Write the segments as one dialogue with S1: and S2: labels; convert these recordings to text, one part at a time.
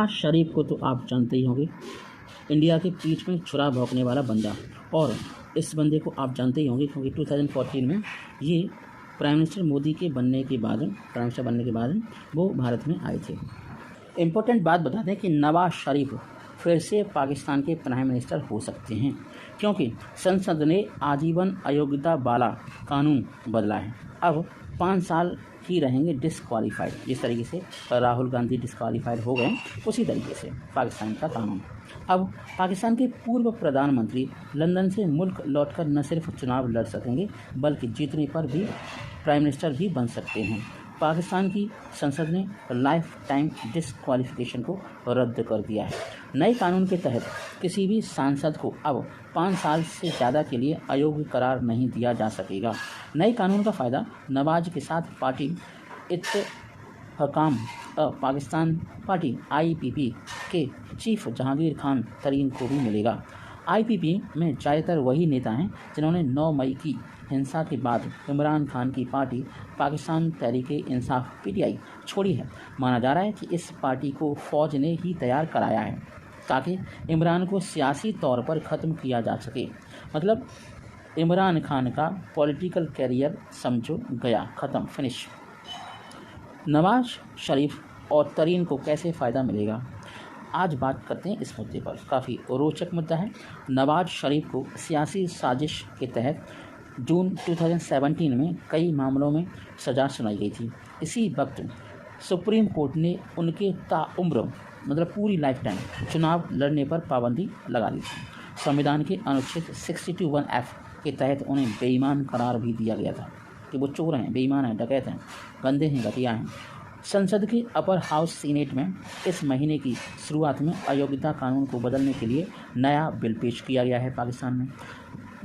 S1: नवाज शरीफ को तो आप जानते ही होंगे, इंडिया के पीठ में छुरा भोंकने वाला बंदा। और इस बंदे को आप जानते ही होंगे क्योंकि 2014 में ये प्राइम मिनिस्टर मोदी के बनने के बाद, प्राइम मिनिस्टर बनने के बाद वो भारत में आए थे। इम्पोर्टेंट बात बता दें कि नवाज शरीफ फिर से पाकिस्तान के प्राइम मिनिस्टर हो सकते हैं क्योंकि संसद ने आजीवन अयोग्यता वाला कानून बदला है। अब 5 साल ही रहेंगे डिसक्वालीफाइड। जिस तरीके से राहुल गांधी डिसक्वालीफाइड हो गए, उसी तरीके से पाकिस्तान का कानून। अब पाकिस्तान के पूर्व प्रधानमंत्री लंदन से मुल्क लौटकर न सिर्फ चुनाव लड़ सकेंगे बल्कि जीतने पर भी प्राइम मिनिस्टर भी बन सकते हैं। पाकिस्तान की संसद ने लाइफ टाइम डिसक्वालिफिकेशन को रद्द कर दिया है। नए कानून के तहत किसी भी सांसद को अब 5 साल से ज़्यादा के लिए अयोग्य करार नहीं दिया जा सकेगा। नए कानून का फ़ायदा नवाज के साथ पार्टी इत्तेहकाम पाकिस्तान पार्टी IPP के चीफ जहांगीर खान तरीन को भी मिलेगा। IPP में ज़्यादातर वही नेता हैं जिन्होंने 9 मई की हिंसा के बाद इमरान खान की पार्टी पाकिस्तान तहरीक-ए-इंसाफ PTI छोड़ी है। माना जा रहा है कि इस पार्टी को फ़ौज ने ही तैयार कराया है ताकि इमरान को सियासी तौर पर ख़त्म किया जा सके। मतलब इमरान खान का पॉलिटिकल कैरियर समझो गया, ख़त्म, फिनिश। नवाज शरीफ और तरीन को कैसे फ़ायदा मिलेगा, आज बात करते हैं इस मुद्दे पर। काफ़ी रोचक मुद्दा है। नवाज शरीफ को सियासी साजिश के तहत जून 2017 में कई मामलों में सज़ा सुनाई गई थी। इसी वक्त सुप्रीम कोर्ट ने उनके ताउम्र मतलब पूरी लाइफ टाइम चुनाव लड़ने पर पाबंदी लगा दी थी। संविधान के अनुच्छेद 62(1)(f) के तहत उन्हें बेईमान करार भी दिया गया था कि वो चोर हैं, बेईमान हैं, डकैत हैं, गंदे हैं, घटिया हैं। संसद के अपर हाउस सीनेट में इस महीने की शुरुआत में अयोग्यता कानून को बदलने के लिए नया बिल पेश किया गया है। पाकिस्तान में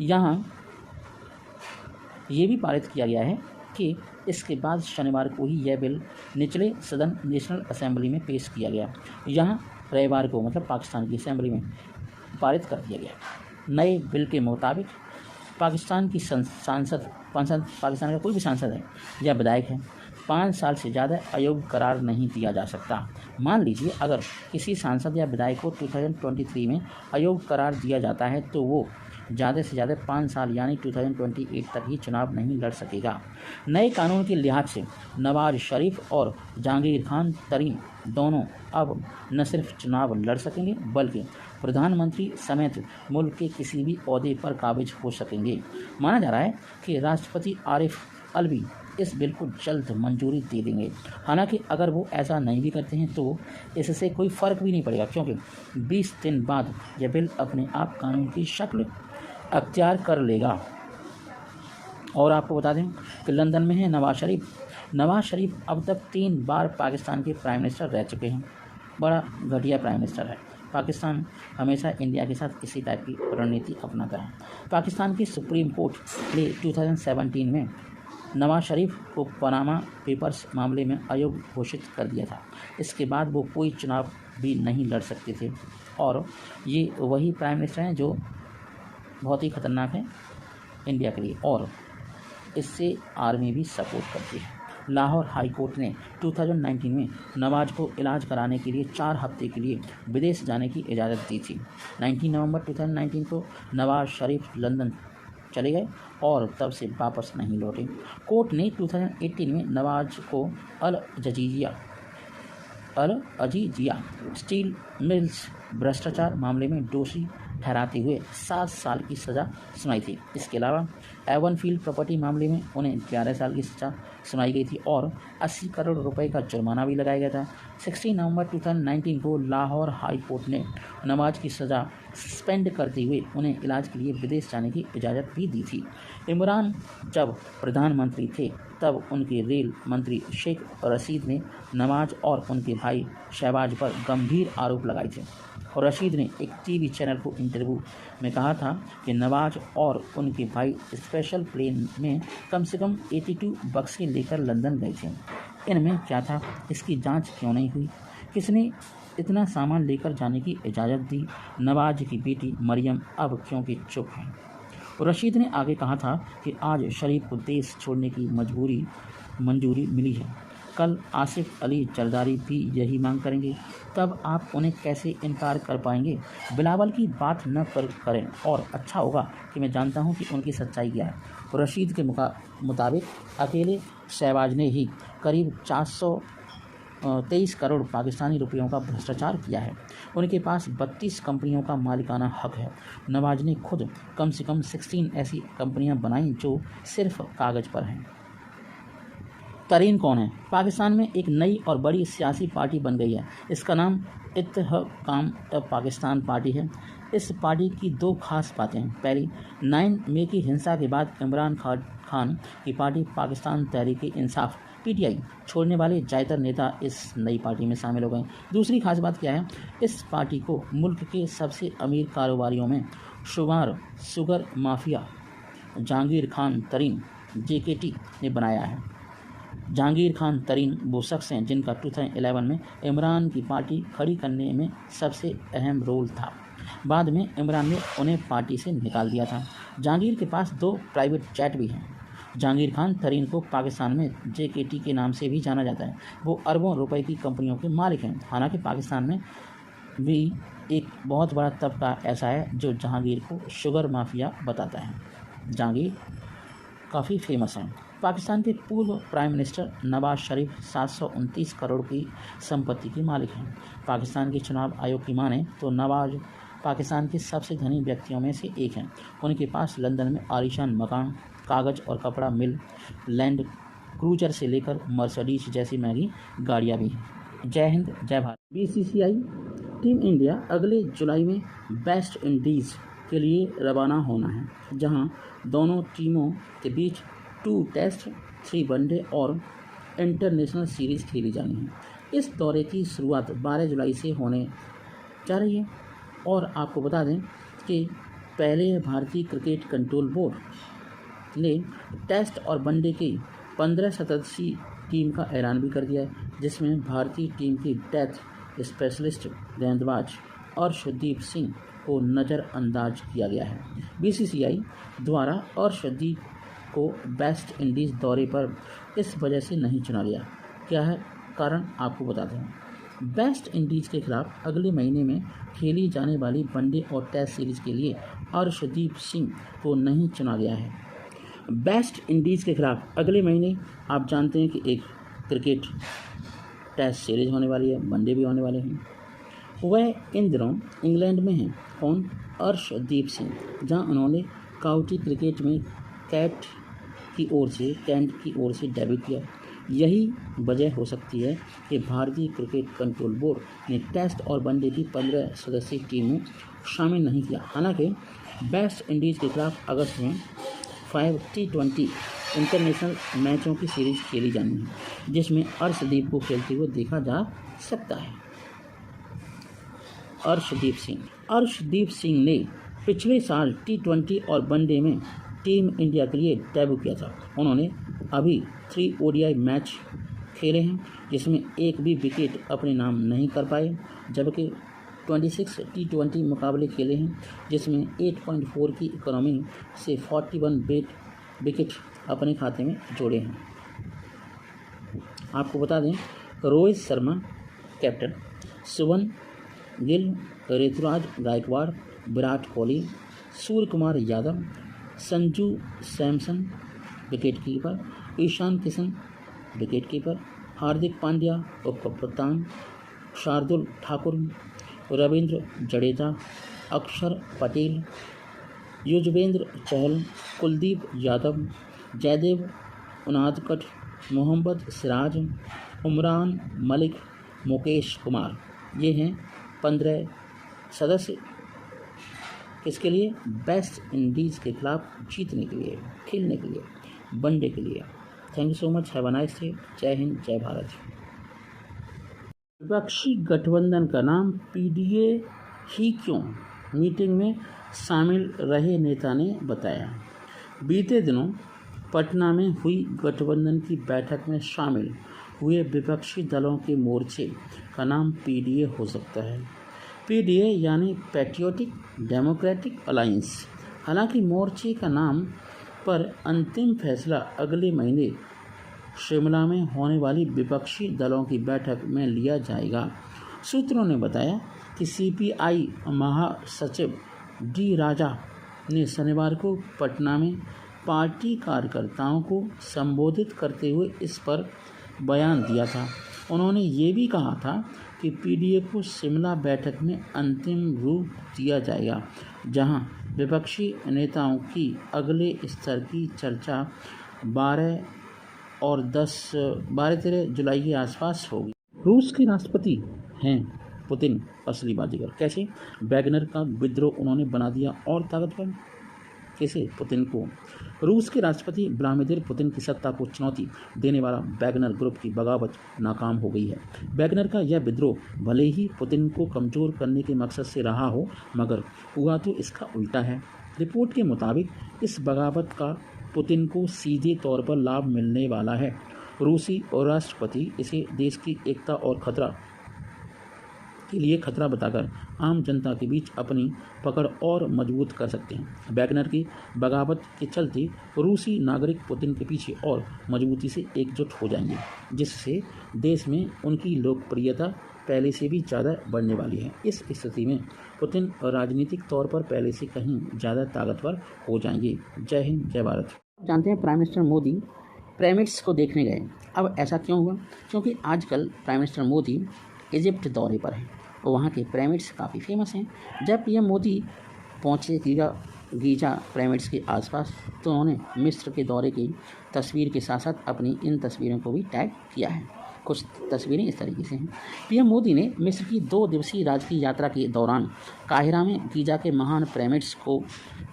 S1: यहाँ ये भी पारित किया गया है कि इसके बाद शनिवार को ही यह बिल निचले सदन नेशनल असेंबली में पेश किया गया। यहाँ रविवार को मतलब पाकिस्तान की असेंबली में पारित कर दिया गया। नए बिल के मुताबिक पाकिस्तान की पाकिस्तान का कोई भी सांसद है या विधायक है 5 साल से ज़्यादा अयोग्य करार नहीं दिया जा सकता। मान लीजिए अगर किसी सांसद या विधायक को 2023 में अयोग्य करार दिया जाता है तो वो ज़्यादा से ज़्यादा 5 साल यानी 2028 तक ही चुनाव नहीं लड़ सकेगा। नए कानून के लिहाज से नवाज शरीफ और जहांगीर खान तरीन दोनों अब न सिर्फ चुनाव लड़ सकेंगे बल्कि प्रधानमंत्री समेत मुल्क के किसी भी ओहदे पर काबिज हो सकेंगे। माना जा रहा है कि राष्ट्रपति आरिफ अलवी इस बिल को जल्द मंजूरी दे देंगे। हालांकि अगर वो ऐसा नहीं भी करते हैं तो इससे कोई फ़र्क भी नहीं पड़ेगा क्योंकि 20 दिन बाद यह बिल अपने आप कानून की शक्ल अख्तियार कर लेगा। और आपको बता दें कि लंदन में है नवाज शरीफ अब तक 3 बार पाकिस्तान के प्राइम मिनिस्टर रह चुके हैं। बड़ा घटिया प्राइम मिनिस्टर है। पाकिस्तान हमेशा इंडिया के साथ इसी टाइप की रणनीति अपनाता है। पाकिस्तान की सुप्रीम कोर्ट ने 2017 में नवाज शरीफ को पनामा पेपर्स मामले में अयोग्य घोषित कर दिया था। इसके बाद वो कोई चुनाव भी नहीं लड़ सकते थे और ये वही प्राइम मिनिस्टर हैं जो बहुत ही ख़तरनाक है इंडिया के लिए और इससे आर्मी भी सपोर्ट करती है। लाहौर हाई कोर्ट ने 2019 में नवाज को इलाज कराने के लिए 4 हफ्ते के लिए विदेश जाने की इजाज़त दी थी। 19 नवंबर 2019 को नवाज शरीफ लंदन चले गए और तब से वापस नहीं लौटे। कोर्ट ने 2018 में नवाज को अल अजीजिया स्टील मिल्स भ्रष्टाचार मामले में दोषी ठहराते हुए 7 साल की सज़ा सुनाई थी। इसके अलावा एवनफील्ड प्रॉपर्टी मामले में उन्हें 11 साल की सज़ा सुनाई गई थी और 80 करोड़ रुपए का जुर्माना भी लगाया गया था। 16 नवंबर 2019 को लाहौर हाई कोर्ट ने नवाज की सज़ा सस्पेंड करते हुए उन्हें इलाज के लिए विदेश जाने की इजाज़त भी दी थी। इमरान जब प्रधानमंत्री थे तब उनके रेल मंत्री शेख रशीद ने नवाज और उनके भाई शहबाज पर गंभीर आरोप लगाए थे और रशीद ने एक टीवी चैनल को इंटरव्यू में कहा था कि नवाज और उनके भाई स्पेशल प्लेन में कम से कम 82 बक्से लेकर लंदन गए थे। इनमें क्या था, इसकी जांच क्यों नहीं हुई, किसने इतना सामान लेकर जाने की इजाज़त दी। नवाज की बेटी मरियम अब क्योंकि चुप है। रशीद ने आगे कहा था कि आज शरीफ को देश छोड़ने की मंजूरी मिली है। कल आसिफ अली जरदारी भी यही मांग करेंगे, तब आप उन्हें कैसे इनकार कर पाएंगे? बिलावल की बात न करें और अच्छा होगा कि मैं जानता हूं कि उनकी सच्चाई क्या है। रशीद के मुताबिक अकेले शहबाज ने ही करीब 423 करोड़ पाकिस्तानी रुपयों का भ्रष्टाचार किया है। उनके पास 32 कंपनियों का मालिकाना हक है। नवाज ने खुद कम से कम 16 ऐसी कंपनियां बनाई जो सिर्फ कागज़ पर हैं। तरीन कौन है? पाकिस्तान में एक नई और बड़ी सियासी पार्टी बन गई है। इसका नाम इत्तेहकाम पाकिस्तान पार्टी है। इस पार्टी की दो खास बातें हैं। पहली, 9 मई की हिंसा के बाद इमरान खान की पार्टी पाकिस्तान तहरीक-ए-इंसाफ PTI छोड़ने वाले ज़्यादातर नेता इस नई पार्टी में शामिल हो गए। दूसरी खास बात क्या है? इस पार्टी को मुल्क के सबसे अमीर कारोबारियों में शुमार sugar mafia Jahangir Khan Tareen JKT ने बनाया है। जहांगीर खान तरीन वो शख्स हैं जिनका 2011 में इमरान की पार्टी खड़ी करने में सबसे अहम रोल था। बाद में इमरान ने उन्हें पार्टी से निकाल दिया था। जहांगीर के पास 2 प्राइवेट जेट भी हैं। जहांगीर खान तरीन को पाकिस्तान में JKT के नाम से भी जाना जाता है। वो अरबों रुपए की कंपनियों के मालिक हैं। हालांकि पाकिस्तान में भी एक बहुत बड़ा तबका ऐसा है जो जहांगीर को शुगर माफिया बताता है। जहांगीर काफ़ी फेमस हैं। पाकिस्तान के पूर्व प्राइम मिनिस्टर नवाज शरीफ 729 करोड़ की संपत्ति के मालिक हैं। पाकिस्तान के चुनाव आयोग की माने तो नवाज पाकिस्तान के सबसे धनी व्यक्तियों में से एक हैं। उनके पास लंदन में आलीशान मकान, कागज़ और कपड़ा मिल, लैंड क्रूजर से लेकर मर्सिडीज जैसी महंगी गाड़ियाँ भी हैं। जय हिंद, जय भारत। BCCI टीम इंडिया अगले जुलाई में वेस्ट इंडीज़ के लिए रवाना होना है, जहां दोनों टीमों के बीच 2 टेस्ट, 3 वनडे और इंटरनेशनल सीरीज़ खेली जानी है। इस दौरे की शुरुआत 12 जुलाई से होने जा रही है। और आपको बता दें कि पहले भारतीय क्रिकेट कंट्रोल बोर्ड ने टेस्ट और वनडे की 15 सदस्यीय टीम का ऐलान भी कर दिया है, जिसमें भारतीय टीम की डेथ स्पेशलिस्ट गेंदबाज अर्शदीप सिंह को नज़रअंदाज किया गया है। BCCI द्वारा अर्शदीप को वेस्ट इंडीज़ दौरे पर इस वजह से नहीं चुना गया। क्या है कारण, आपको बताते हैं। वेस्ट इंडीज़ के खिलाफ अगले महीने में खेली जाने वाली वनडे और टेस्ट सीरीज़ के लिए अर्शदीप सिंह को नहीं चुना गया है। वेस्ट इंडीज़ के खिलाफ अगले महीने आप जानते हैं कि एक क्रिकेट टेस्ट सीरीज़ होने वाली है, वनडे भी होने वाले हैं। वह इन दिनों इंग्लैंड में हैं। कौन? अर्शदीप सिंह, जहां उन्होंने काउंटी क्रिकेट में कैंट की ओर से डेब्यू किया। यही वजह हो सकती है कि भारतीय क्रिकेट कंट्रोल बोर्ड ने टेस्ट और वनडे की 15 सदस्यीय टीम में शामिल नहीं किया। हालांकि वेस्ट इंडीज़ के खिलाफ अगस्त में 5 T20 इंटरनेशनल मैचों की सीरीज खेली जानी है, जिसमें अर्शदीप को खेलते हुए देखा जा सकता है। अर्शदीप सिंह ने पिछले साल T20 और वनडे में टीम इंडिया के लिए डेब्यू किया था। उन्होंने अभी 3 ODI मैच खेले हैं, जिसमें एक भी विकेट अपने नाम नहीं कर पाए, जबकि 26 T20 मुकाबले खेले हैं, जिसमें 8.4 की इकोनॉमी से 41 विकेट अपने खाते में जोड़े हैं। आपको बता दें, Rohit Sharma captain, Shubman Gill, Rituraj Gaekwad, Virat Kohli, Surya Kumar Yadav, Sanju Samson wicketkeeper, Ishan Kishan wicketkeeper, Hardik Pandya उप कप्तान, शार्दुल ठाकुर, रविंद्र जडेजा, अक्षर पटेल, युजवेंद्र चहल, कुलदीप यादव, जयदेव उनादकट, मोहम्मद सिराज, उमरान मलिक, मुकेश कुमार। ये हैं 15 सदस्य किसके लिए? वेस्ट इंडीज़ के खिलाफ जीतने के लिए, खेलने के लिए, वनडे के लिए। Thank you so much, have a nice day. जय हिंद, जय भारत। विपक्षी गठबंधन का नाम PDA ही क्यों? मीटिंग में शामिल रहे नेता ने बताया। बीते दिनों पटना में हुई गठबंधन की बैठक में शामिल हुए विपक्षी दलों के मोर्चे का नाम PDA हो सकता है। PDA यानी पैट्रियोटिक डेमोक्रेटिक अलायंस। हालांकि मोर्चे का नाम पर अंतिम फैसला अगले महीने शिमला में होने वाली विपक्षी दलों की बैठक में लिया जाएगा। सूत्रों ने बताया कि सीपीआई महासचिव डी राजा ने शनिवार को पटना में पार्टी कार्यकर्ताओं को संबोधित करते हुए इस पर बयान दिया था। उन्होंने ये भी कहा था कि पीडीए को शिमला बैठक में अंतिम रूप दिया जाएगा, जहां विपक्षी नेताओं की अगले स्तर की चर्चा 12-13 जुलाई के आसपास होगी। रूस के राष्ट्रपति हैं पुतिन असली बाजीगर। कैसे? वैगनर का विद्रोह उन्होंने बना दिया और ताकतवर। कैसे? पुतिन को रूस के राष्ट्रपति व्लादिमीर पुतिन की सत्ता को चुनौती देने वाला वैगनर ग्रुप की बगावत नाकाम हो गई है। वैगनर का यह विद्रोह भले ही पुतिन को कमज़ोर करने के मकसद से रहा हो, मगर हुआ तो इसका उल्टा है। रिपोर्ट के मुताबिक इस बगावत का पुतिन को सीधे तौर पर लाभ मिलने वाला है। रूसी और राष्ट्रपति इसे देश की एकता और खतरा के लिए खतरा बताकर आम जनता के बीच अपनी पकड़ और मजबूत कर सकते हैं। वैगनर की बगावत के चलते रूसी नागरिक पुतिन के पीछे और मजबूती से एकजुट हो जाएंगे, जिससे देश में उनकी लोकप्रियता पहले से भी ज़्यादा बढ़ने वाली है। इस स्थिति में पुतिन राजनीतिक तौर पर पहले से कहीं ज़्यादा ताकतवर हो जाएंगे। जय हिंद, जय भारत। जानते हैं प्राइम मिनिस्टर मोदी पिरामिड्स को देखने गए। अब ऐसा क्यों हुआ? क्योंकि आजकल प्राइम मिनिस्टर मोदी इजिप्ट दौरे पर हैं और वहाँ के पिरामिड्स काफ़ी फेमस हैं। जब पीएम मोदी पहुँचे गीजा पिरामिड्स के आसपास, तो उन्होंने मिस्र के दौरे की तस्वीर के साथ साथ अपनी इन तस्वीरों को भी टैग किया है। कुछ तस्वीरें इस तरीके से हैं। पीएम मोदी ने मिस्र की 2 दिवसीय राजकीय यात्रा के दौरान काहिरा में गीजा के महान पिरामिड्स को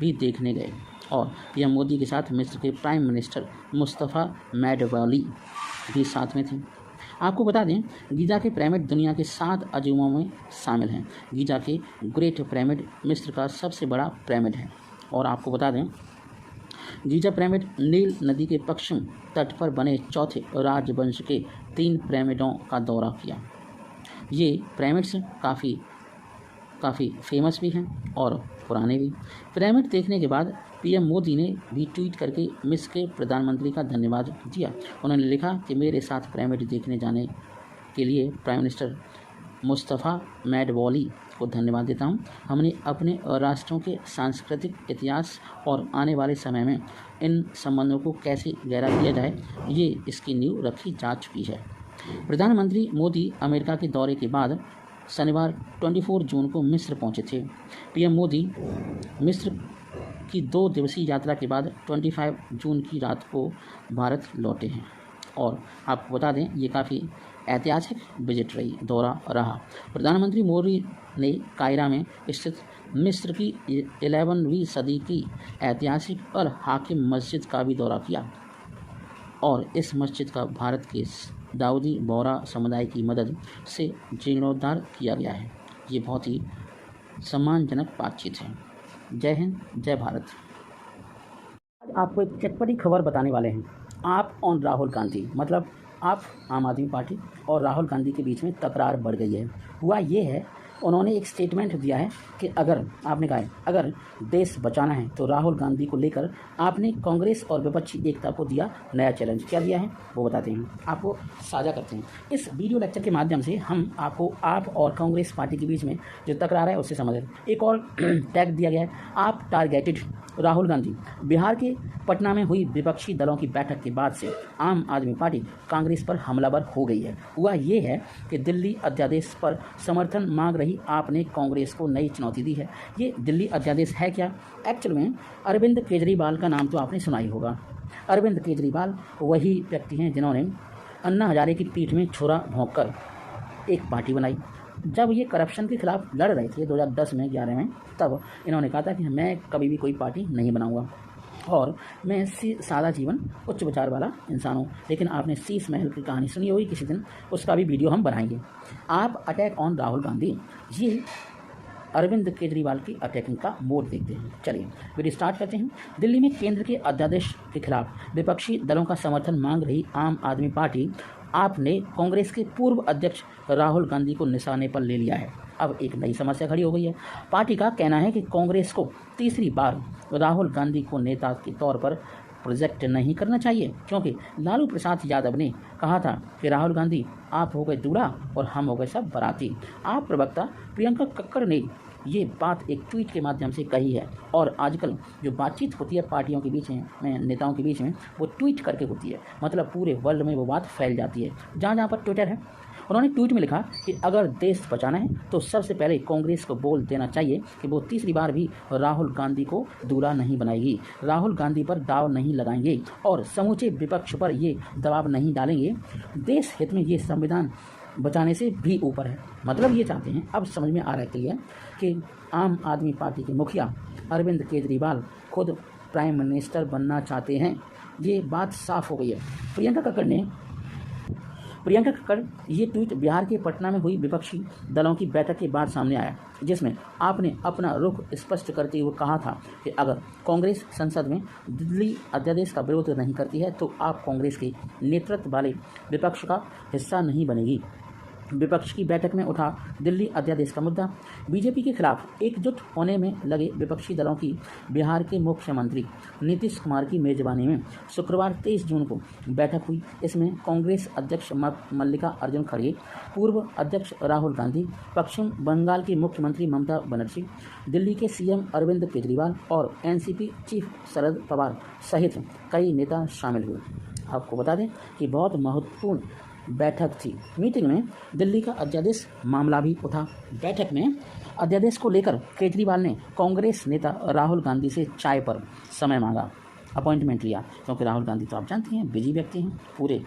S1: भी देखने गए और पीएम मोदी के साथ मिस्र के प्राइम मिनिस्टर मुस्तफ़ा मैडवाली भी साथ में थे। आपको बता दें, गीजा के पिरामिड दुनिया के 7 अजूबों में शामिल हैं। गीजा के ग्रेट पिरामिड मिस्र का सबसे बड़ा पिरामिड है। और आपको बता दें, गीजा पिरामिड नील नदी के पश्चिम तट पर बने चौथे राजवंश के 3 पिरामिडों का दौरा किया। ये पिरामिड्स काफ़ी फेमस भी हैं और पुराने भी। पिरामिड देखने के बाद पीएम मोदी ने भी ट्वीट करके मिस्र के प्रधानमंत्री का धन्यवाद दिया। उन्होंने लिखा कि मेरे साथ पिरामिड देखने जाने के लिए प्राइम मिनिस्टर मुस्तफ़ा मैडवाली को धन्यवाद देता हूं। हमने अपने राष्ट्रों के सांस्कृतिक इतिहास और आने वाले समय में इन संबंधों को कैसे गहरा किया जाए, ये इसकी नींव रखी जा चुकी है। प्रधानमंत्री मोदी अमेरिका के दौरे के बाद शनिवार 24 जून को मिस्र पहुंचे थे। पीएम मोदी मिस्र की 2 दिवसीय यात्रा के बाद 25 जून की रात को भारत लौटे हैं और आपको बता दें, ये काफ़ी ऐतिहासिक विजिट दौरा रहा। प्रधानमंत्री मोदी ने कायरा में स्थित मिस्र की 11वीं सदी की ऐतिहासिक और हाकिम मस्जिद का भी दौरा किया और इस मस्जिद का भारत के दाऊदी बोहरा समुदाय की मदद से जीर्णोद्धार किया गया है। ये बहुत ही सम्मानजनक बातचीत है। जय हिंद, जय भारत। आज आपको एक चटपटी खबर बताने वाले हैं। आप और राहुल गांधी, मतलब आप आम आदमी पार्टी और राहुल गांधी के बीच में तकरार बढ़ गई है। हुआ ये है, उन्होंने एक स्टेटमेंट दिया है कि अगर देश बचाना है तो राहुल गांधी को लेकर आपने कांग्रेस और विपक्षी एकता को दिया नया चैलेंज। क्या दिया है वो बताते हैं, आपको साझा करते हैं। इस वीडियो लेक्चर के माध्यम से हम आपको आप और कांग्रेस पार्टी के बीच में जो तकरार है उससे समझ रहे हैं। एक और टैग दिया गया है, आप टारगेटेड राहुल गांधी। बिहार के पटना में हुई विपक्षी दलों की बैठक के बाद से आम आदमी पार्टी कांग्रेस पर हमलावर हो गई है। हुआ ये है कि दिल्ली अध्यादेश पर समर्थन मांग रही आपने कांग्रेस को नई चुनौती दी है। ये दिल्ली अध्यादेश है क्या? एक्चुअल में अरविंद केजरीवाल का नाम तो आपने सुना ही होगा। अरविंद केजरीवाल वही व्यक्ति हैं जिन्होंने अन्ना हजारे की पीठ में छुरा भोंककर एक पार्टी बनाई। जब ये करप्शन के खिलाफ लड़ रहे थे 2010 में 11 में, तब इन्होंने कहा था कि मैं कभी भी कोई पार्टी नहीं बनाऊंगा और मैं सादा जीवन उच्च विचार वाला इंसान हूँ। लेकिन आपने शीश महल की कहानी सुनी होगी किसी दिन, उसका भी वीडियो हम बनाएंगे। आप अटैक ऑन राहुल गांधी, ये अरविंद केजरीवाल की अटैकिंग का मोड देखते हैं। चलिए वीडियो स्टार्ट करते हैं। दिल्ली में केंद्र के अध्यादेश के खिलाफ विपक्षी दलों का समर्थन मांग रही आम आदमी पार्टी आप ने कांग्रेस के पूर्व अध्यक्ष राहुल गांधी को निशाने पर ले लिया है। अब एक नई समस्या खड़ी हो गई है। पार्टी का कहना है कि कांग्रेस को तीसरी बार राहुल गांधी को नेता के तौर पर प्रोजेक्ट नहीं करना चाहिए, क्योंकि लालू प्रसाद यादव ने कहा था कि राहुल गांधी आप हो गए दूल्हा और हम हो गए सब बाराती। आप प्रवक्ता प्रियंका कक्कड़ ने ये बात एक ट्वीट के माध्यम से कही है। और आजकल जो बातचीत होती है पार्टियों के बीच में, नेताओं के बीच में, वो ट्वीट करके होती है, मतलब पूरे वर्ल्ड में वो बात फैल जाती है जहाँ जहाँ पर ट्विटर है। उन्होंने ट्वीट में लिखा कि अगर देश बचाना है तो सबसे पहले कांग्रेस को बोल देना चाहिए कि वो तीसरी बार भी राहुल गांधी को दूल्हा नहीं बनाएगी, राहुल गांधी पर दाव नहीं लगाएंगे और समूचे विपक्ष पर ये दबाव नहीं डालेंगे। देश हित में ये संविधान बचाने से भी ऊपर है। मतलब ये चाहते हैं, अब समझ में आ रहा है क्लियर, कि आम आदमी पार्टी के मुखिया अरविंद केजरीवाल खुद प्राइम मिनिस्टर बनना चाहते हैं। ये बात साफ हो गई है। प्रियंका कक्कड़ ये ट्वीट बिहार के पटना में हुई विपक्षी दलों की बैठक के बाद सामने आया, जिसमें आपने अपना रुख स्पष्ट करते हुए कहा था कि अगर कांग्रेस संसद में दिल्ली अध्यादेश का विरोध नहीं करती है तो आप कांग्रेस के नेतृत्व वाले विपक्ष का हिस्सा नहीं बनेगी। विपक्ष की बैठक में उठा दिल्ली अध्यादेश का मुद्दा। बीजेपी के खिलाफ एकजुट होने में लगे विपक्षी दलों की बिहार के मुख्यमंत्री नीतीश कुमार की मेजबानी में शुक्रवार 23 जून को बैठक हुई। इसमें कांग्रेस अध्यक्ष मल्लिका अर्जुन खड़गे, पूर्व अध्यक्ष राहुल गांधी, पश्चिम बंगाल की मुख्यमंत्री ममता बनर्जी, दिल्ली के सीएम अरविंद केजरीवाल और एनसीपी चीफ शरद पवार सहित कई नेता शामिल हुए। आपको बता दें कि बहुत महत्वपूर्ण बैठक थी। मीटिंग में दिल्ली का अध्यादेश मामला भी उठा। बैठक में अध्यादेश को लेकर केजरीवाल ने कांग्रेस नेता राहुल गांधी से चाय पर समय मांगा, अपॉइंटमेंट लिया, क्योंकि राहुल गांधी तो आप जानते हैं बिजी व्यक्ति हैं, पूरे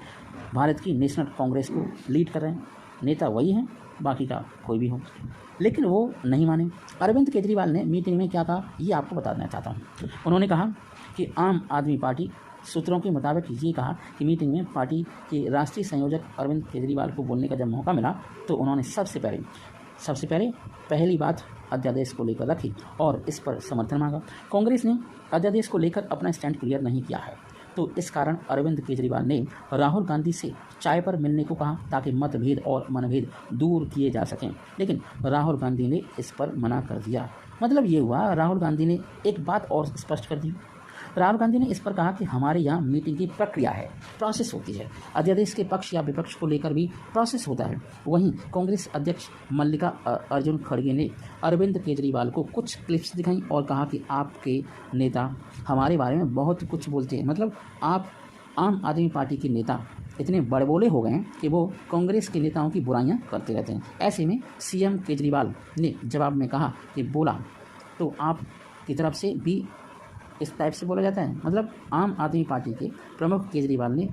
S1: भारत की नेशनल कांग्रेस को लीड कर रहे हैं, नेता वही हैं, बाकी का कोई भी हो, लेकिन वो नहीं माने। अरविंद केजरीवाल ने मीटिंग में क्या कहा ये आपको बताना चाहता हूँ। उन्होंने कहा कि आम आदमी पार्टी सूत्रों के मुताबिक ये कहा कि मीटिंग में पार्टी के राष्ट्रीय संयोजक अरविंद केजरीवाल को बोलने का जब मौका मिला तो उन्होंने सबसे पहले पहली बात अध्यादेश को लेकर रखी और इस पर समर्थन मांगा। कांग्रेस ने अध्यादेश को लेकर अपना स्टैंड क्लियर नहीं किया है, तो इस कारण अरविंद केजरीवाल ने राहुल गांधी से चाय पर मिलने को कहा ताकि मतभेद और मनभेद दूर किए जा सकें, लेकिन राहुल गांधी ने इस पर मना कर दिया। मतलब ये हुआ, राहुल गांधी ने एक बात और स्पष्ट कर दी। राहुल गांधी ने इस पर कहा कि हमारे यहाँ मीटिंग की प्रक्रिया है, प्रोसेस होती है, अध्यादेश के पक्ष या विपक्ष को लेकर भी प्रोसेस होता है। वहीं कांग्रेस अध्यक्ष मल्लिका अर्जुन खड़गे ने अरविंद केजरीवाल को कुछ क्लिप्स दिखाई और कहा कि आपके नेता हमारे बारे में बहुत कुछ बोलते हैं। मतलब आप आम आदमी पार्टी के नेता इतने बड़बोले हो गए हैं कि वो कांग्रेस के नेताओं की बुराइयां करते रहते हैं। ऐसे में सीएम केजरीवाल ने जवाब में कहा कि बोला तो आप की तरफ से भी इस टाइप से बोला जाता है। मतलब आम आदमी पार्टी के प्रमुख केजरीवाल ने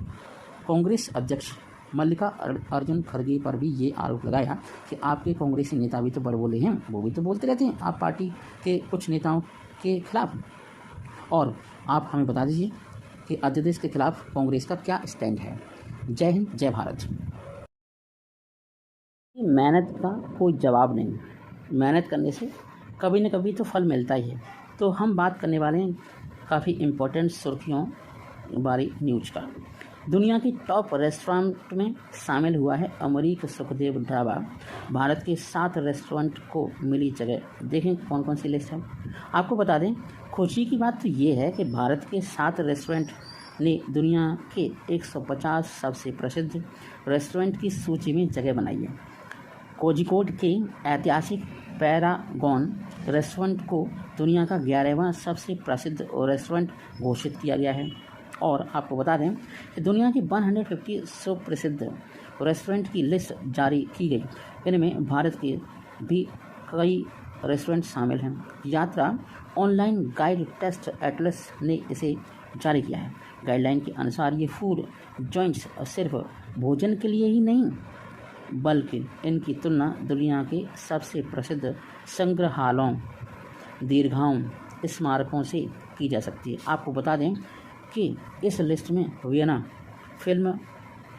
S1: कांग्रेस अध्यक्ष मल्लिका अर्जुन खड़गे पर भी ये आरोप लगाया कि आपके कांग्रेसी नेता भी तो बड़बोले हैं, वो भी तो बोलते रहते हैं आप पार्टी के कुछ नेताओं के खिलाफ, और आप हमें बता दीजिए कि अध्यादेश के खिलाफ कांग्रेस का क्या स्टैंड है। जय हिंद, जय भारत। मेहनत का कोई जवाब नहीं, मेहनत करने से कभी न कभी तो फल मिलता ही है। तो हम बात करने वाले हैं काफ़ी इम्पोर्टेंट सुर्खियों वाली न्यूज का। दुनिया की टॉप रेस्टोरेंट में शामिल हुआ है अमरीक सुखदेव ढाबा। भारत के 7 रेस्टोरेंट को मिली जगह। देखें कौन कौन सी लिस्ट है। आपको बता दें, खुशी की बात तो ये है कि भारत के 7 रेस्टोरेंट ने दुनिया के 150 सबसे प्रसिद्ध रेस्टोरेंट की सूची में जगह बनाई है। कोझिकोड के ऐतिहासिक पैरागॉन रेस्टोरेंट को दुनिया का 11वां सबसे प्रसिद्ध रेस्टोरेंट घोषित किया गया है। और आपको बता दें कि दुनिया के 150 सुप्रसिद्ध रेस्टोरेंट की लिस्ट जारी की गई। इनमें भारत के भी कई रेस्टोरेंट शामिल हैं। यात्रा ऑनलाइन गाइड टेस्ट एटलस ने इसे जारी किया है। गाइडलाइन के अनुसार ये फूड जॉइंट्स सिर्फ भोजन के लिए ही नहीं, बल्कि इनकी तुलना दुनिया के सबसे प्रसिद्ध संग्रहालयों, दीर्घाओं, स्मारकों से की जा सकती है। आपको बता दें कि इस लिस्ट में वियना फिल्म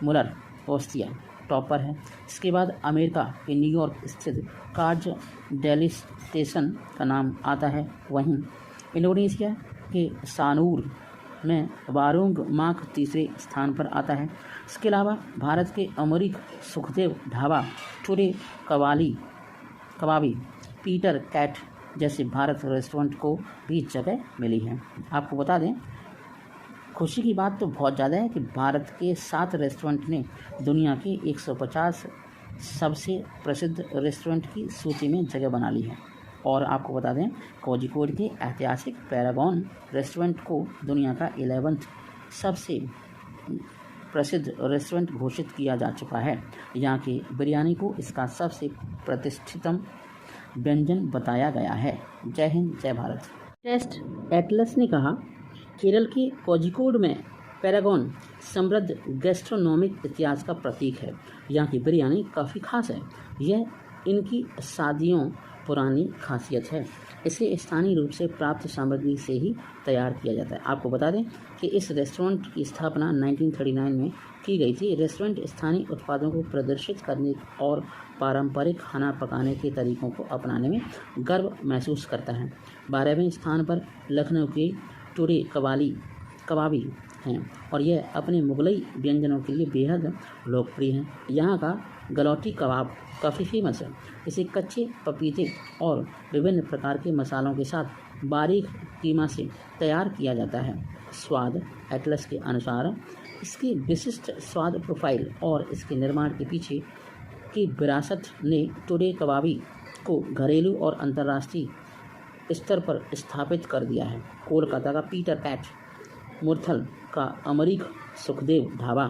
S1: मुलर ऑस्ट्रिया टॉपर है। इसके बाद अमेरिका के न्यूयॉर्क स्थित कार्ज डेली स्टेशन का नाम आता है। वहीं इंडोनेशिया के सानूर में वारुंग मार्क तीसरे स्थान पर आता है। इसके अलावा भारत के अमरीक सुखदेव ढाबा, टुडे कबाबी, पीटर कैट जैसे भारत रेस्टोरेंट को भी जगह मिली है। आपको बता दें खुशी की बात तो बहुत ज़्यादा है कि भारत के 7 रेस्टोरेंट ने दुनिया के 150 सबसे प्रसिद्ध रेस्टोरेंट की सूची में जगह बना ली है। और आपको बता दें, कोझिकोड के ऐतिहासिक पैरागॉन रेस्टोरेंट को दुनिया का 11th सबसे प्रसिद्ध रेस्टोरेंट घोषित किया जा चुका है। यहाँ की बिरयानी को इसका सबसे प्रतिष्ठितम व्यंजन बताया गया है। जय हिंद, जय भारत। टेस्ट एटलस ने कहा, केरल के कोझिकोड में पैरागॉन समृद्ध गैस्ट्रोनॉमिक इतिहास का प्रतीक है। यहाँ की बिरयानी काफ़ी खास है। यह इनकी सदियों पुरानी खासियत है। इसे स्थानीय रूप से प्राप्त सामग्री से ही तैयार किया जाता है। आपको बता दें कि इस रेस्टोरेंट की स्थापना 1939 में की गई थी। रेस्टोरेंट स्थानीय उत्पादों को प्रदर्शित करने और पारंपरिक खाना पकाने के तरीकों को अपनाने में गर्व महसूस करता है। 12वें स्थान पर लखनऊ के टुडे कबाबी हैं और यह अपने मुगलई व्यंजनों के लिए बेहद लोकप्रिय हैं। यहाँ का गलौटी कबाब काफ़ी फेमस है। इसे कच्चे पपीते और विभिन्न प्रकार के मसालों के साथ बारीक कीमा से तैयार किया जाता है। स्वाद एटलस के अनुसार इसकी विशिष्ट स्वाद प्रोफाइल और इसके निर्माण के पीछे की विरासत ने टुडे कबाबी को घरेलू और अंतर्राष्ट्रीय स्तर पर स्थापित कर दिया है। कोलकाता का पीटर पैट, मुरथल का अमरीक सुखदेव ढाबा,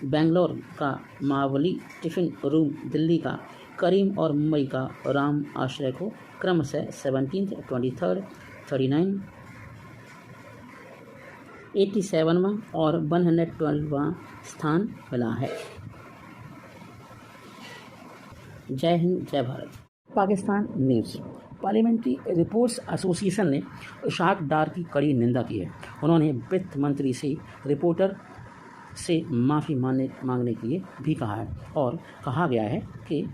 S1: बेंगलोर का मावली टिफ़िन रूम, दिल्ली का करीम और मुंबई का राम आश्रय को क्रमशः 17th, 23rd, 39, 87वां और 112वां स्थान मिला है। जय हिंद, जय Bharat. Pakistan news. Parliamentary reports association ने इशाक डार की कड़ी निंदा की है। उन्होंने वित्त मंत्री से रिपोर्टर से माफ़ी मांगने के लिए भी कहा है और कहा गया है कि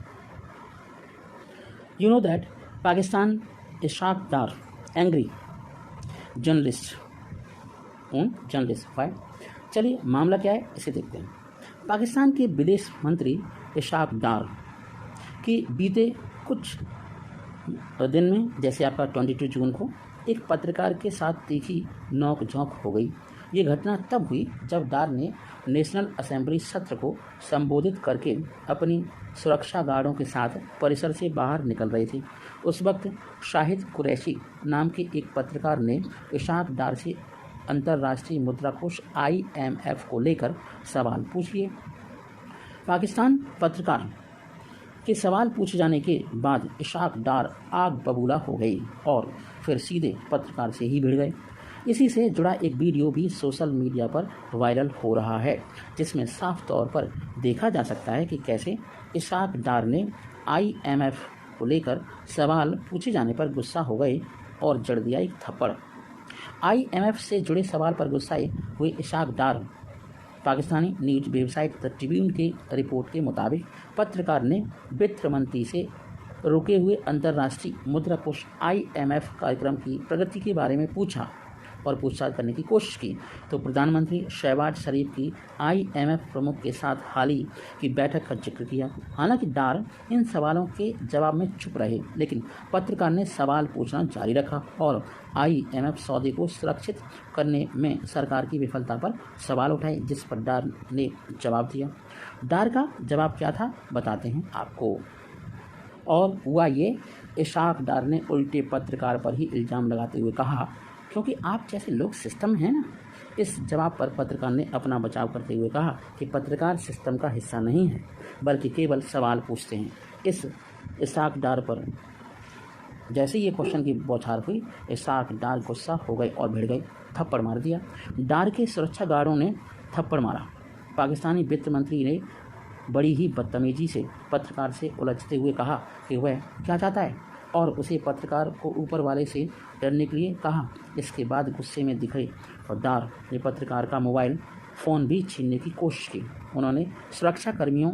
S1: you know that Pakistan Ishaq Dar angry journalist why. चलिए मामला क्या है इसे देखते हैं। पाकिस्तान के विदेश मंत्री इशाक डार की बीते कुछ दिन में, जैसे आपका 22 जून को, एक पत्रकार के साथ तीखी नोक झोंक हो गई। ये घटना तब हुई जब डार ने नेशनल असेंबली सत्र को संबोधित करके अपनी सुरक्षा गार्डों के साथ परिसर से बाहर निकल रहे थे। उस वक्त शाहिद कुरैशी नाम के एक पत्रकार ने इशाक डार से अंतर्राष्ट्रीय मुद्रा कोष IMF को लेकर सवाल पूछ लिए। पाकिस्तान पत्रकार के सवाल पूछे जाने के बाद इशाक डार आग बबूला हो गई और फिर सीधे पत्रकार से ही भिड़ गए। इसी से जुड़ा एक वीडियो भी सोशल मीडिया पर वायरल हो रहा है, जिसमें साफ तौर पर देखा जा सकता है कि कैसे इशाक डार ने IMF को लेकर सवाल पूछे जाने पर गुस्सा हो गए और जड़ दिया एक थप्पड़। IMF से जुड़े सवाल पर गुस्साए हुए Ishaq Dar, Pakistani news website the Tribune की रिपोर्ट के मुताबिक पत्रकार ने वित्त मंत्री से रुके हुए अंतर्राष्ट्रीय मुद्रा कोष IMF कार्यक्रम की प्रगति के बारे में पूछा और पूछताछ करने की कोशिश की तो प्रधानमंत्री शहबाज शरीफ की IMF प्रमुख के साथ हाल ही की बैठक का जिक्र किया। हालांकि डार इन सवालों के जवाब में चुप रहे, लेकिन पत्रकार ने सवाल पूछना जारी रखा और IMF सौदे को सुरक्षित करने में सरकार की विफलता पर सवाल उठाए, जिस पर डार ने जवाब दिया। डार का जवाब क्या था बताते हैं आपको। और हुआ ये, इशाक डार ने उल्टे पत्रकार पर ही इल्ज़ाम लगाते हुए कहा, क्योंकि आप जैसे लोग सिस्टम हैं ना। इस जवाब पर पत्रकार ने अपना बचाव करते हुए कहा कि पत्रकार सिस्टम का हिस्सा नहीं है, बल्कि केवल सवाल पूछते हैं। इस इशाक डार पर जैसे ये क्वेश्चन की बौछार हुई, इशाक डार गुस्सा हो गए और भिड़ गए, थप्पड़ मार दिया। डार के सुरक्षा गार्डों ने थप्पड़ मारा। पाकिस्तानी वित्त मंत्री ने बड़ी ही बदतमीजी से पत्रकार से उलझते हुए कहा कि वह क्या चाहता है और उसे पत्रकार को ऊपर वाले से डरने के लिए कहा। इसके बाद गुस्से में दिखे और डार ने पत्रकार का मोबाइल फ़ोन भी छीनने की कोशिश की। उन्होंने सुरक्षा कर्मियों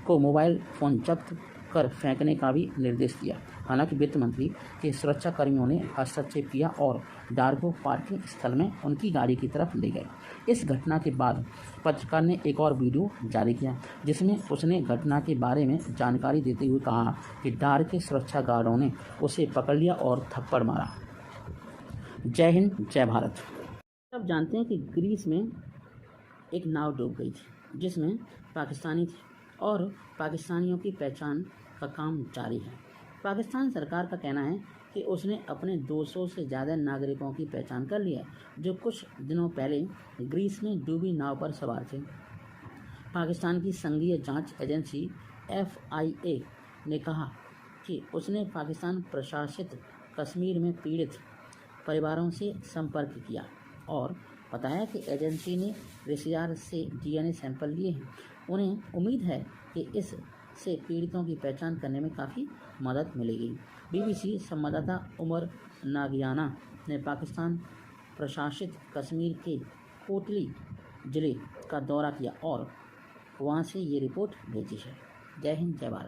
S1: को मोबाइल फ़ोन जब्त कर फेंकने का भी निर्देश दिया। हालांकि वित्त मंत्री के सुरक्षा कर्मियों ने हस्तक्षेप किया और डार को पार्किंग स्थल में उनकी गाड़ी की तरफ ले गए। इस घटना के बाद पत्रकार ने एक और वीडियो जारी किया, जिसमें उसने घटना के बारे में जानकारी देते हुए कहा कि डार के सुरक्षा गार्डों ने उसे पकड़ लिया और थप्पड़ मारा। जय हिंद, जय भारत। सब जानते हैं कि ग्रीस में एक नाव डूब गई थी जिसमें पाकिस्तानी थे और पाकिस्तानियों की पहचान का काम जारी है। पाकिस्तान सरकार का कहना है कि उसने अपने 200 से ज़्यादा नागरिकों की पहचान कर ली है जो कुछ दिनों पहले ग्रीस में डूबी नाव पर सवार थे। पाकिस्तान की संघीय जांच एजेंसी FIA ने कहा कि उसने पाकिस्तान प्रशासित कश्मीर में पीड़ित परिवारों से संपर्क किया और बताया कि एजेंसी ने VCR से DNA सैंपल लिए हैं। उन्हें उम्मीद है कि इससे पीड़ितों की पहचान करने में काफ़ी मदद मिलेगी। BBC संवाददाता उमर नागियाना ने पाकिस्तान प्रशासित कश्मीर के कोटली जिले का दौरा किया और वहां से ये रिपोर्ट भेजी है। जय हिंद, जय भारत।